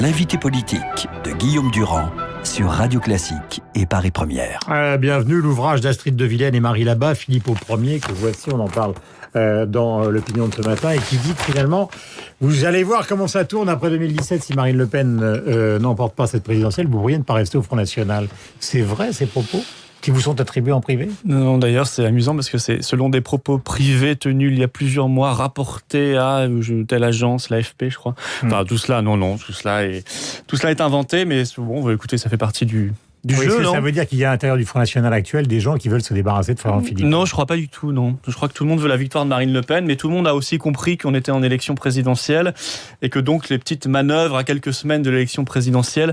L'invité politique de Guillaume Durand sur Radio Classique et Paris Première. Bienvenue, l'ouvrage d'Astrid de Vilaine et Marie Labat, Philippe Ier, que voici, on en parle dans l'opinion de ce matin, et qui dit que finalement, vous allez voir comment ça tourne après 2017 si Marine Le Pen n'emporte pas cette présidentielle, vous pourriez ne pas rester au Front National. C'est vrai ces propos qui vous sont attribués en privé ? Non, d'ailleurs, c'est amusant parce que c'est selon des propos privés tenus il y a plusieurs mois, rapportés à telle agence, l'AFP, je crois. Enfin, tout cela, tout cela est inventé, mais bon, écoutez, ça fait partie du jeu, non ? Ça veut dire qu'il y a à l'intérieur du Front National actuel des gens qui veulent se débarrasser de Florent Philippe. Non, je crois pas du tout, non. Je crois que tout le monde veut la victoire de Marine Le Pen, mais tout le monde a aussi compris qu'on était en élection présidentielle et que donc les petites manœuvres à quelques semaines de l'élection présidentielle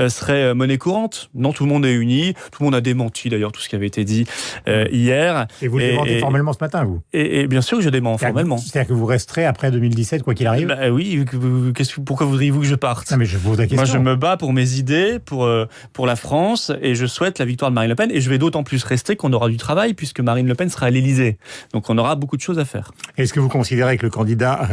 seraient monnaie courante. Non, tout le monde est uni, tout le monde a démenti d'ailleurs tout ce qui avait été dit hier. Et vous le démentez formellement ce matin, vous ? Et bien sûr que je dément formellement. C'est-à-dire que vous resterez après 2017, quoi qu'il arrive ? Oui, pourquoi voudriez-vous que je parte ? Non, mais je vous pose la question. Moi, je me bats pour mes idées, pour la France, et je souhaite la victoire de Marine Le Pen, et je vais d'autant plus rester qu'on aura du travail, puisque Marine Le Pen sera à l'Élysée. Donc on aura beaucoup de choses à faire. Est-ce que vous considérez que le candidat,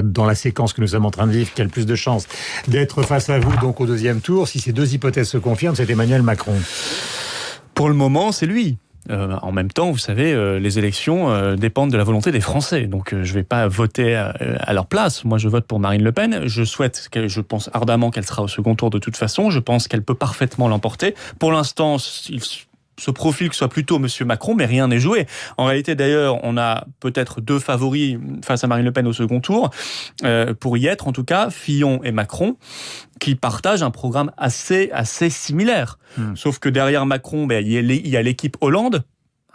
dans la séquence que nous sommes en train de vivre, qui a le plus de chances d'être face à vous, donc au deuxième tour, si ces deux hypothèses se confirment, c'est Emmanuel Macron ? Pour le moment, c'est lui. En même temps, vous savez, les élections dépendent de la volonté des Français. Donc, je ne vais pas voter à leur place. Moi, je vote pour Marine Le Pen. Je pense ardemment qu'elle sera au second tour de toute façon. Je pense qu'elle peut parfaitement l'emporter. Pour l'instant, il se profile que ce soit plutôt M. Macron, mais rien n'est joué. En réalité, d'ailleurs, on a peut-être deux favoris face à Marine Le Pen au second tour, pour y être en tout cas, Fillon et Macron, qui partagent un programme assez similaire. Sauf que derrière Macron, il y a l'équipe Hollande.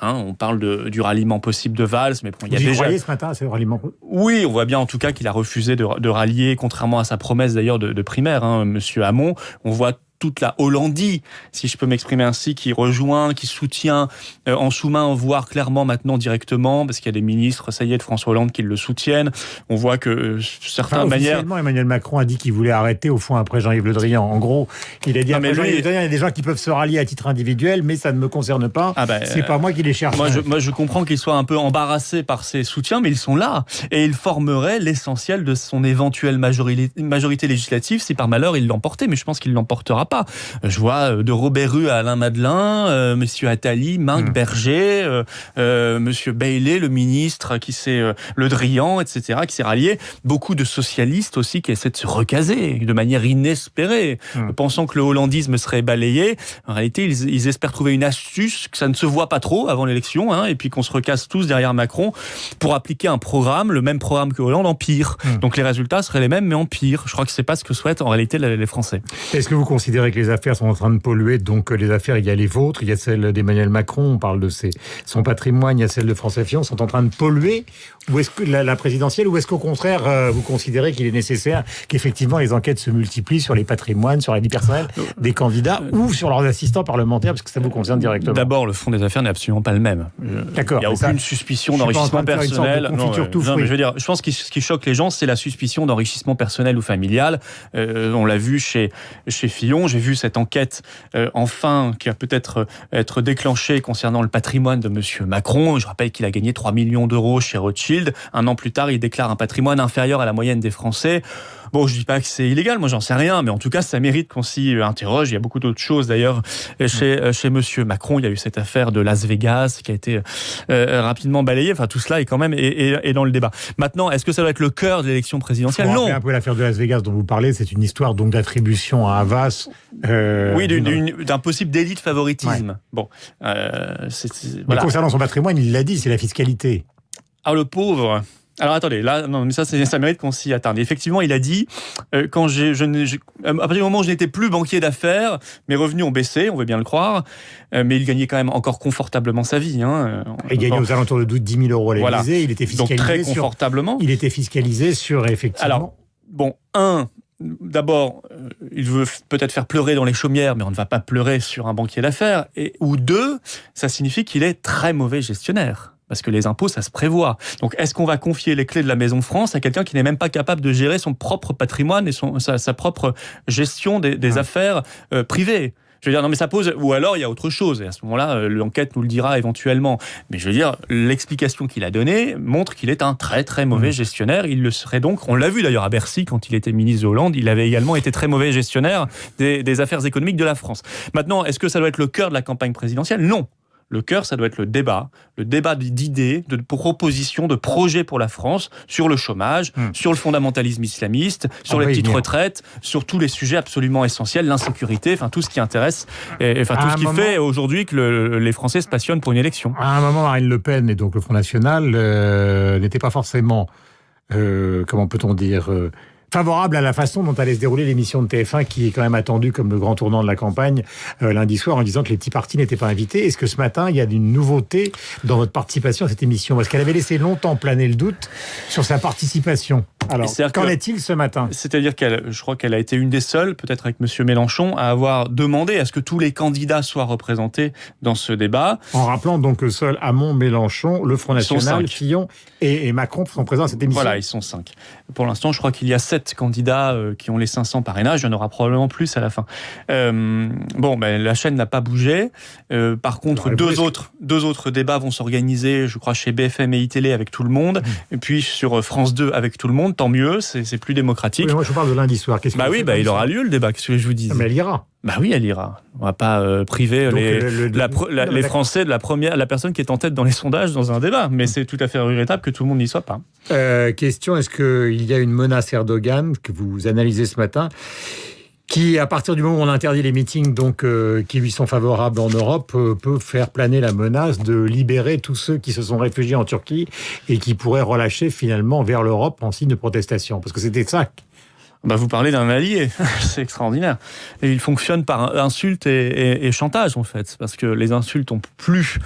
On parle du ralliement possible de Valls, mais bon, il y a déjà. Vous croyez ce matin, ce ralliement ? Oui, on voit bien en tout cas qu'il a refusé de rallier, contrairement à sa promesse d'ailleurs de primaire, Monsieur Hamon. On voit toute la Hollandie, si je peux m'exprimer ainsi, qui rejoint, qui soutient en sous-main, voire clairement maintenant directement, parce qu'il y a des ministres, ça y est, de François Hollande qui le soutiennent. On voit que certaines manières... Officiellement, Emmanuel Macron a dit qu'il voulait arrêter, au fond, après Jean-Yves Le Drian. En gros, il a dit après Jean-Yves Le Drian, il y a des gens qui peuvent se rallier à titre individuel, mais ça ne me concerne pas. C'est pas moi qui les cherche. Moi, je comprends qu'il soit un peu embarrassé par ses soutiens, mais ils sont là. Et ils formeraient l'essentiel de son éventuelle majorité législative si par malheur il l'emportait. Mais je pense qu'il ne l'emportera pas. Je vois de Robert Rue à Alain Madelin, Monsieur Attali, Marc Berger, Monsieur Bailey, le ministre Le Drian, etc., qui s'est rallié. Beaucoup de socialistes aussi qui essaient de se recaser de manière inespérée, pensant que le hollandisme serait balayé. En réalité, ils espèrent trouver une astuce, que ça ne se voit pas trop avant l'élection, et puis qu'on se recasse tous derrière Macron pour appliquer un programme, le même programme que Hollande, en pire. Donc les résultats seraient les mêmes, mais en pire. Je crois que c'est pas ce que souhaitent en réalité les Français. Est-ce que vous considérez que les affaires sont en train de polluer? Donc les affaires, il y a les vôtres, il y a celles d'Emmanuel Macron, on parle de son patrimoine, il y a celles de François Fillon, sont en train de polluer? Ou est-ce que la présidentielle, ou est-ce qu'au contraire, vous considérez qu'il est nécessaire qu'effectivement les enquêtes se multiplient sur les patrimoines, sur la vie personnelle des candidats ou sur leurs assistants parlementaires, parce que ça vous concerne directement? D'abord, le fond des affaires n'est absolument pas le même. D'accord. Il n'y a aucune suspicion d'enrichissement personnel. Je pense que ce qui choque les gens, c'est la suspicion d'enrichissement personnel ou familial. On l'a vu chez Fillon. J'ai vu cette enquête, enfin, qui va peut-être être déclenchée concernant le patrimoine de Monsieur Macron. Je rappelle qu'il a gagné 3 millions d'euros chez Rothschild. Un an plus tard, il déclare un patrimoine inférieur à la moyenne des Français. Bon, je dis pas que c'est illégal, moi j'en sais rien, mais en tout cas ça mérite qu'on s'y interroge. Il y a beaucoup d'autres choses d'ailleurs chez Monsieur Macron. Il y a eu cette affaire de Las Vegas qui a été rapidement balayée. Enfin, tout cela est quand même est dans le débat. Maintenant, est-ce que ça doit être le cœur de l'élection présidentielle? Non. Un peu l'affaire de Las Vegas dont vous parlez, c'est une histoire donc d'attribution à Havas. Oui, d'un possible délit de favoritisme. Ouais. Bon, mais concernant son patrimoine, il l'a dit, c'est la fiscalité. Ah, le pauvre. Alors attendez, là, non, mais ça mérite qu'on s'y attarde. Effectivement, il a dit, à partir du moment où je n'étais plus banquier d'affaires, mes revenus ont baissé, on veut bien le croire, mais il gagnait quand même encore confortablement sa vie. Il gagnait aux alentours de 10 000 euros à l'Élysée, voilà. Il était fiscalisé. Donc très confortablement. Il était fiscalisé sur, effectivement... Alors, d'abord, il veut peut-être faire pleurer dans les chaumières, mais on ne va pas pleurer sur un banquier d'affaires. Ou deux, ça signifie qu'il est très mauvais gestionnaire. Parce que les impôts, ça se prévoit. Donc, est-ce qu'on va confier les clés de la Maison France à quelqu'un qui n'est même pas capable de gérer son propre patrimoine et sa propre gestion des affaires privées ? Je veux dire, non, mais ça pose... Ou alors, il y a autre chose. Et à ce moment-là, l'enquête nous le dira éventuellement. Mais je veux dire, l'explication qu'il a donnée montre qu'il est un très, très mauvais gestionnaire. Il le serait donc... On l'a vu d'ailleurs à Bercy, quand il était ministre de Hollande. Il avait également été très mauvais gestionnaire des affaires économiques de la France. Maintenant, est-ce que ça doit être le cœur de la campagne présidentielle ? Non. Le cœur, ça doit être le débat d'idées, de propositions, de projets pour la France sur le chômage, sur le fondamentalisme islamiste, sur les petites retraites, sur tous les sujets absolument essentiels, l'insécurité, enfin tout ce qui intéresse, et enfin tout ce qui fait aujourd'hui que les Français se passionnent pour une élection. À un moment, Marine Le Pen et donc le Front National n'étaient pas forcément, comment peut-on dire, favorable à la façon dont allait se dérouler l'émission de TF1, qui est quand même attendue comme le grand tournant de la campagne lundi soir, en disant que les petits partis n'étaient pas invités. Est-ce que ce matin, il y a une nouveauté dans votre participation à cette émission ? Parce qu'elle avait laissé longtemps planer le doute sur sa participation. Alors, qu'en est-il ce matin ? C'est-à-dire je crois qu'elle a été une des seules, peut-être avec M. Mélenchon, à avoir demandé à ce que tous les candidats soient représentés dans ce débat. En rappelant donc que seuls Hamon, Mélenchon, le Front National, Fillon et Macron sont présents à cette émission. Voilà, ils sont 5. Pour l'instant, je crois qu'il y a 7 candidats qui ont les 500 parrainages. Il y en aura probablement plus à la fin. La chaîne n'a pas bougé. Par contre, deux autres débats vont s'organiser, je crois, chez BFM et iTélé avec tout le monde. Et puis sur France 2 avec tout le monde. Tant mieux, c'est plus démocratique. Oui, moi, je parle de lundi soir. Il aura lieu le débat. Qu'est-ce que je vous dis ? Mais elle ira. Oui, elle ira. On va pas priver les Français de la personne qui est en tête dans les sondages dans un débat. Mais c'est tout à fait regrettable que tout le monde n'y soit pas. Question, est-ce qu'il y a une menace Erdogan que vous analysez ce matin, qui, à partir du moment où on interdit les meetings qui lui sont favorables en Europe, peut faire planer la menace de libérer tous ceux qui se sont réfugiés en Turquie et qui pourraient relâcher finalement vers l'Europe en signe de protestation ? Parce que c'était ça. Vous parlez d'un allié, c'est extraordinaire. Et il fonctionne par insulte et chantage, en fait, parce que les insultes ont plu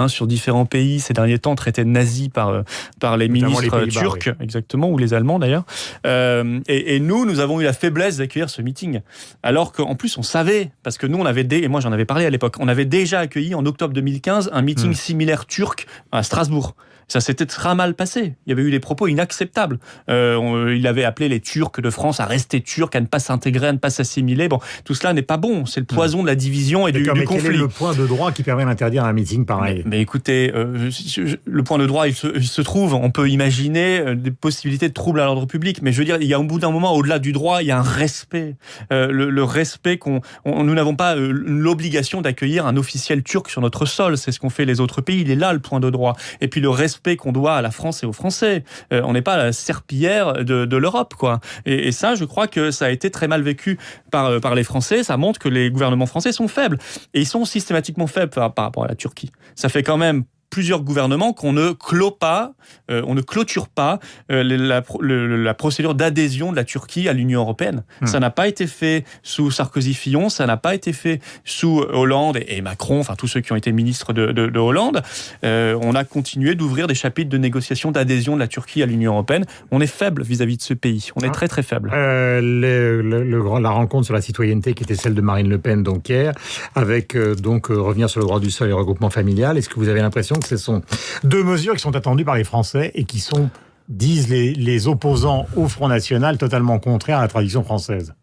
sur différents pays ces derniers temps, traités de nazis par les ministres turcs, exactement, ou les Allemands d'ailleurs. Et nous avons eu la faiblesse d'accueillir ce meeting, alors qu'en plus on savait, parce que nous on avait et moi j'en avais parlé à l'époque, on avait déjà accueilli en octobre 2015 un meeting similaire turc à Strasbourg. Ça s'était très mal passé. Il y avait eu des propos inacceptables. Il avait appelé les Turcs de France à rester turcs, à ne pas s'intégrer, à ne pas s'assimiler. Tout cela n'est pas bon. C'est le poison de la division et du conflit. Quel est le point de droit qui permet d'interdire un meeting pareil ? Mais écoutez, le point de droit, il se trouve. On peut imaginer des possibilités de troubles à l'ordre public. Mais je veux dire, il y a au bout d'un moment, au-delà du droit, il y a un respect. Le respect nous n'avons pas l'obligation d'accueillir un officiel turc sur notre sol. C'est ce qu'ont fait les autres pays. Il est là le point de droit. Et puis le respect qu'on doit à la France et aux Français. On n'est pas la serpillière de l'Europe, quoi. Et ça, je crois que ça a été très mal vécu par les Français. Ça montre que les gouvernements français sont faibles. Et ils sont systématiquement faibles par rapport à la Turquie. Ça fait quand même plusieurs gouvernements qu'on ne clôture pas la procédure d'adhésion de la Turquie à l'Union européenne. Ça n'a pas été fait sous Sarkozy-Fillon, ça n'a pas été fait sous Hollande et Macron, enfin tous ceux qui ont été ministres de Hollande. On a continué d'ouvrir des chapitres de négociation d'adhésion de la Turquie à l'Union européenne. On est faible vis-à-vis de ce pays. On est très très faible. La rencontre sur la citoyenneté qui était celle de Marine Le Pen donc hier, avec revenir sur le droit du sol et le regroupement familial. Est-ce que vous avez l'impression que ce sont deux mesures qui sont attendues par les Français et qui sont, disent les opposants au Front National, totalement contraires à la tradition française?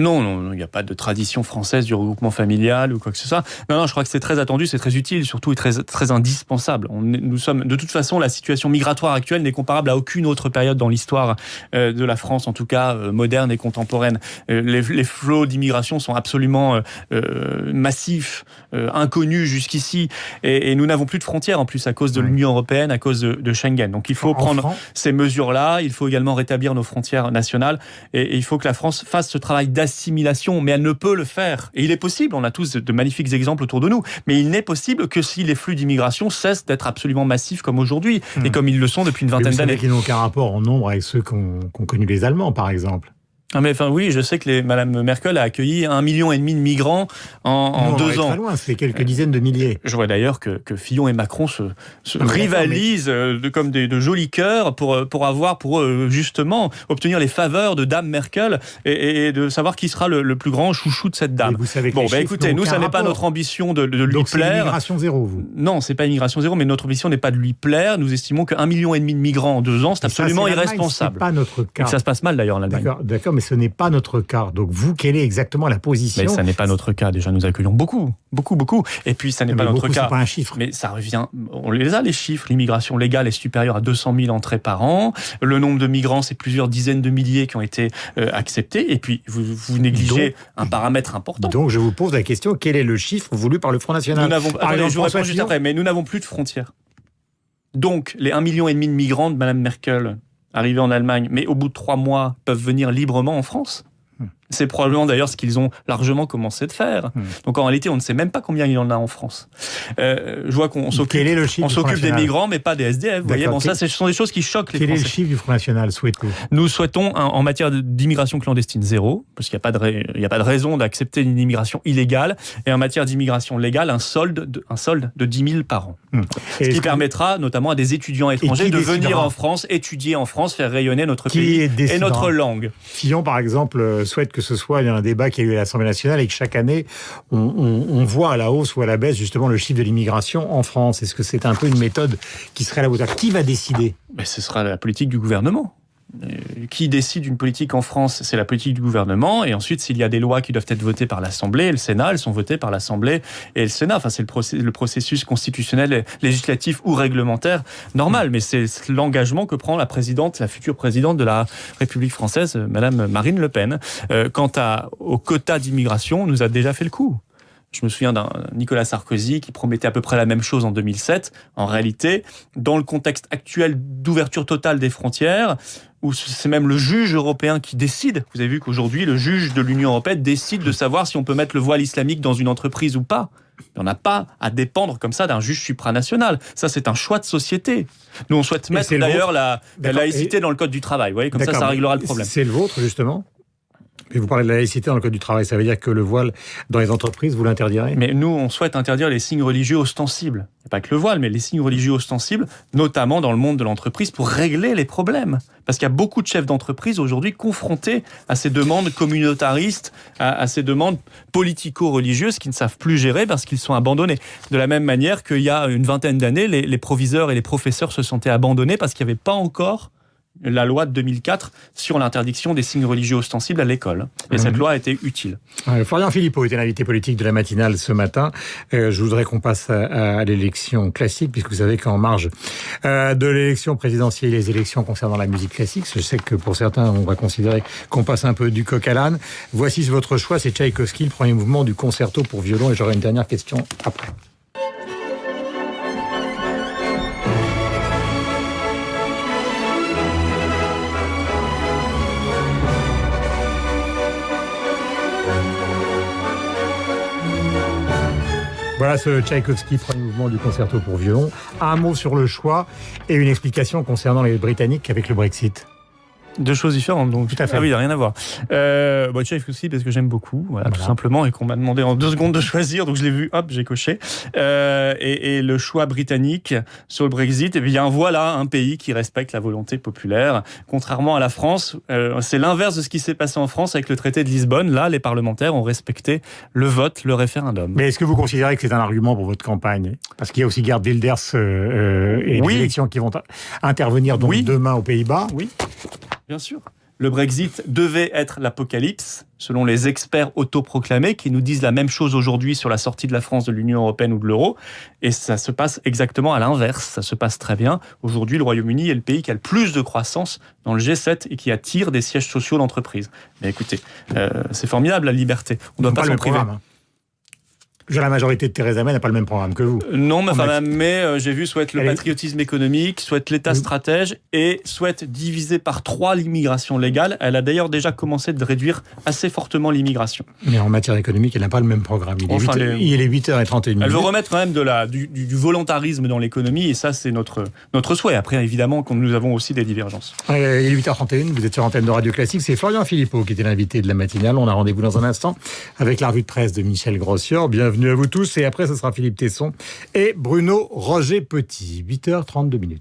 Non, il n'y a pas de tradition française du regroupement familial ou quoi que ce soit. Non, je crois que c'est très attendu, c'est très utile, surtout et très, très indispensable. De toute façon, la situation migratoire actuelle n'est comparable à aucune autre période dans l'histoire de la France, en tout cas moderne et contemporaine. Les flots d'immigration sont absolument massifs, inconnus jusqu'ici, et nous n'avons plus de frontières en plus à cause de l'Union européenne, à cause de Schengen. Donc il faut prendre ces mesures-là, il faut également rétablir nos frontières nationales, et il faut que la France fasse ce travail d'assimilation, mais elle ne peut le faire. Et il est possible, on a tous de magnifiques exemples autour de nous, mais il n'est possible que si les flux d'immigration cessent d'être absolument massifs comme aujourd'hui, et comme ils le sont depuis une vingtaine d'années. Qui n'ont aucun rapport en nombre avec ceux qu'ont connu les Allemands, par exemple. Oui, je sais que Madame Merkel a accueilli 1,5 million de migrants en 2 ans. Très loin, c'est quelques dizaines de milliers. Je vois d'ailleurs que Fillon et Macron se rivalisent comme de jolis cœurs pour justement obtenir les faveurs de Dame Merkel et de savoir qui sera le plus grand chouchou de cette dame. Vous savez écoutez, nous, ça n'est pas notre ambition de lui plaire. Donc c'est immigration zéro, vous? Non, c'est pas immigration zéro, mais notre ambition n'est pas de lui plaire. Nous estimons que 1,5 million de migrants en 2 ans, c'est absolument irresponsable. C'est pas notre cas. Et que ça se passe mal d'ailleurs en Allemagne. D'accord. mais ce n'est pas notre cas. Donc vous, quelle est exactement la position? Mais ça n'est pas notre cas. Déjà, nous accueillons beaucoup. Et puis, ça n'est pas notre cas. C'est pas un chiffre. Mais ça revient. On les a, les chiffres. L'immigration légale est supérieure à 200 000 entrées par an. Le nombre de migrants, c'est plusieurs dizaines de milliers qui ont été acceptés. Et puis, vous négligez un paramètre important. Donc, je vous pose la question, quel est le chiffre voulu par le Front National? Nous n'avons, je vous réponds juste après, mais nous n'avons plus de frontières. Donc, les 1,5 million de migrants de Mme Merkel arrivés en Allemagne, mais au bout de 3 mois, peuvent venir librement en France. C'est probablement d'ailleurs ce qu'ils ont largement commencé de faire. Donc en réalité, on ne sait même pas combien il y en a en France. Je vois qu'on s'occupe des migrants, mais pas des SDF. Vous voyez, bon, ça, ce sont des choses qui choquent les Français. Quel est le chiffre du Front National, souhaitez-vous? Nous souhaitons, en matière d'immigration clandestine, 0, parce qu'il n'y a pas de raison d'accepter une immigration illégale, et en matière d'immigration légale, un solde de 10 000 par an. Ce qui permettra notamment à des étudiants étrangers de venir en France, étudier en France, faire rayonner notre pays et notre langue. Fillon, par exemple, souhaite que ce soit un débat qui a eu à l'Assemblée nationale et que chaque année, on voit à la hausse ou à la baisse justement le chiffre de l'immigration en France. Est-ce que c'est un peu une méthode qui serait à la hauteur? Qui va décider? Ce sera la politique du gouvernement. Qui décide une politique en France? C'est la politique du gouvernement. Et ensuite, s'il y a des lois qui doivent être votées par l'Assemblée et le Sénat, elles sont votées par l'Assemblée et le Sénat. Enfin, c'est le processus constitutionnel, législatif ou réglementaire normal. Mais c'est l'engagement que prend la future présidente de la République française, Madame Marine Le Pen. Quant au quota d'immigration, on nous a déjà fait le coup. Je me souviens d'un Nicolas Sarkozy qui promettait à peu près la même chose en 2007. En réalité, dans le contexte actuel d'ouverture totale des frontières, où c'est même le juge européen qui décide. Vous avez vu qu'aujourd'hui, le juge de l'Union européenne décide de savoir si on peut mettre le voile islamique dans une entreprise ou pas. On n'a pas à dépendre comme ça d'un juge supranational. Ça, c'est un choix de société. Nous, on souhaite mettre d'ailleurs la laïcité dans le Code du travail. Vous voyez, comme ça réglera le problème. C'est le vôtre, justement? Et vous parlez de la laïcité dans le Code du travail, ça veut dire que le voile dans les entreprises, vous l'interdirez? Mais nous, on souhaite interdire les signes religieux ostensibles. Il n'y a pas que le voile, mais les signes religieux ostensibles, notamment dans le monde de l'entreprise, pour régler les problèmes. Parce qu'il y a beaucoup de chefs d'entreprise aujourd'hui confrontés à ces demandes communautaristes, à ces demandes politico-religieuses qui ne savent plus gérer parce qu'ils sont abandonnés. De la même manière qu'il y a une vingtaine d'années, les proviseurs et les professeurs se sentaient abandonnés parce qu'il n'y avait pas encore la loi de 2004 sur l'interdiction des signes religieux ostensibles à l'école. Et cette loi a été utile. Florian Philippot était l'invité politique de la matinale ce matin. Je voudrais qu'on passe à l'élection classique, puisque vous savez qu'en marge de l'élection présidentielle et les élections concernant la musique classique, je sais que pour certains, on va considérer qu'on passe un peu du coq à l'âne. Voici votre choix, c'est Tchaïkovski, le premier mouvement du concerto pour violon, et j'aurai une dernière question après. Voilà ce Tchaïkovski, premier mouvement du concerto pour violon. Un mot sur le choix et une explication concernant les Britanniques avec le Brexit. Deux choses différentes, donc. Tout à fait. Ah oui, il n'y a rien à voir. Tchaïkovski, parce que j'aime beaucoup, voilà, tout simplement, et qu'on m'a demandé en 2 secondes de choisir, donc je l'ai vu, hop, j'ai coché. Et le choix britannique sur le Brexit, eh bien voilà un pays qui respecte la volonté populaire. Contrairement à la France, c'est l'inverse de ce qui s'est passé en France avec le traité de Lisbonne. Là, les parlementaires ont respecté le vote, le référendum. Mais est-ce que vous considérez que c'est un argument pour votre campagne? Parce qu'il y a aussi Geert Wilders et les élections qui vont intervenir donc demain aux Pays-Bas. Oui. Bien sûr. Le Brexit devait être l'apocalypse, selon les experts autoproclamés qui nous disent la même chose aujourd'hui sur la sortie de la France de l'Union européenne ou de l'euro. Et ça se passe exactement à l'inverse. Ça se passe très bien. Aujourd'hui, le Royaume-Uni est le pays qui a le plus de croissance dans le G7 et qui attire des sièges sociaux d'entreprise. Mais écoutez, c'est formidable la liberté. On ne doit pas s'en priver. La majorité de Theresa May n'a pas le même programme que vous. Non, mais May, j'ai vu, souhaite le patriotisme économique, souhaite l'État stratège et souhaite diviser par 3 l'immigration légale. Elle a d'ailleurs déjà commencé de réduire assez fortement l'immigration. Mais en matière économique, elle n'a pas le même programme. Il est 8h31. Elle veut remettre quand même du volontarisme dans l'économie et ça, c'est notre souhait. Après, évidemment, nous avons aussi des divergences. Il est 8h31, vous êtes sur l'antenne de Radio Classique. C'est Florian Philippot qui était l'invité de la matinale. On a rendez-vous dans un instant avec la revue de presse de Michel Grossior. Bienvenue à vous tous. Et après, ce sera Philippe Tesson et Bruno Roger Petit. 8h32.